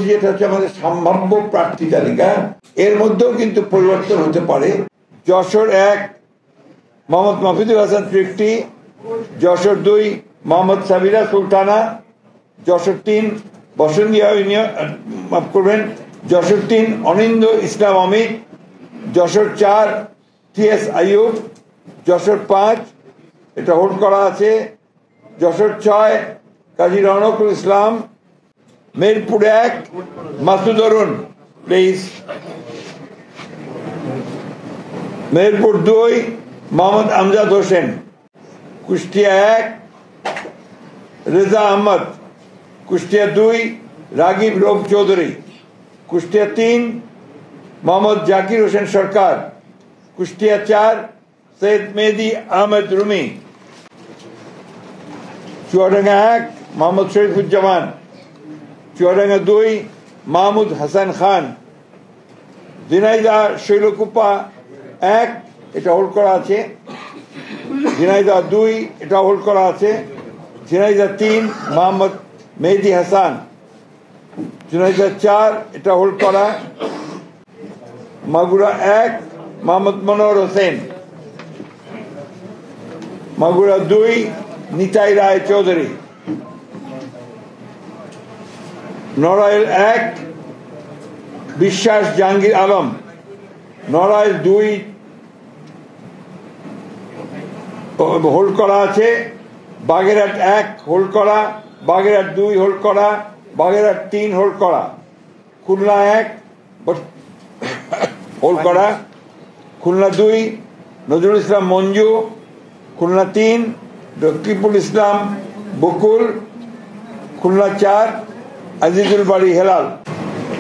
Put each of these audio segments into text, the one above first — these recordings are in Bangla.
যেটা হচ্ছে আমাদের সম্ভাব্য প্রার্থী তালিকা, এর মধ্যেও কিন্তু পরিবর্তন হতে পারে। যশোর 1 মোহাম্মদ মাহফুজুল হাসান তৃপ্তি, যশোর 2 মোহাম্মদ সাবিরা সুলতানা, যশোর 3 বসন্তিয়া মাফ করবেন, যশোর 3 অনিন্দ ইসলাম অমিত, যশোর 4 TS আইয়ুব, যশোর 5 এটা হোল্ড করা আছে, যশোর 6 কাজী রওনকুল ইসলাম, মেহেরপুর 1 মাসুদ অরুণ প্লিজ, মেহেরপুর 2 মোহাম্মদ আমজাদ হোসেন, কুষ্টিয়া 1 রেজা আহমদ, কুষ্টিয়া 2 রাগিব রৌফ চৌধুরী, কুষ্টিয়া 3 মোহাম্মদ জাকির হোসেন সরকার, কুষ্টিয়া 4 সৈয়দ মেহেদি আহমেদ রুমি, চুয়াডাঙ্গা 1 মোহাম্মদ শরীফুজ্জামান, চুয়াডাঙ্গা 2 মাহমুদ হাসান খান, ঝিনাইদহ শৈলকুপা 1 এটা হোল্ড করা আছে, ঝিনাইদহ 2 এটা হোল্ড করা আছে, ঝিনাইদহ 3 মোহাম্মদ মেহেদি হাসান, ঝিনাইদহ 4 এটা হোল্ড করা, মাগুরা 1 মোহাম্মদ মনোহর হোসেন, মাগুরা 2 নিতাই রায় চৌধুরী, নড়াইল 1 বিশ্বাস জাহাঙ্গীর আলম, নড়াইল 2 হোল্ড করা আছে, বাগেরহাট 1 হোল্ড করা, বাগেরহাট 2 হোল্ড করা, বাগেরহাট 3 হোল্ড করা, খুলনা 1 হোল্ড করা, খুলনা 2 নজরুল ইসলাম মঞ্জু, খুলনা 3 রকিবুল ইসলাম বকুল, খুলনা 4 আজিজুল বাড়ি হেলাল,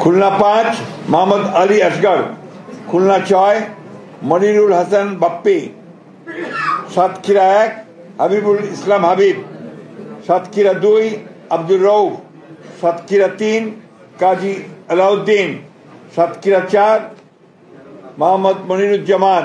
খুলনা 5 মোহাম্মদ আলী আসগর, খুলনা 6 মনিরুল হাসান বাপ্পি, সাতক্ষীরা 1 হাবিবুল ইসলাম হাবিব, সাতক্ষীরা 2 আব্দুর রউফ, সাতক্ষীরা 3 কাজী আলাউদ্দিন, সাতক্ষীরা 4 মোহাম্মদ মনিরুজ্জামান,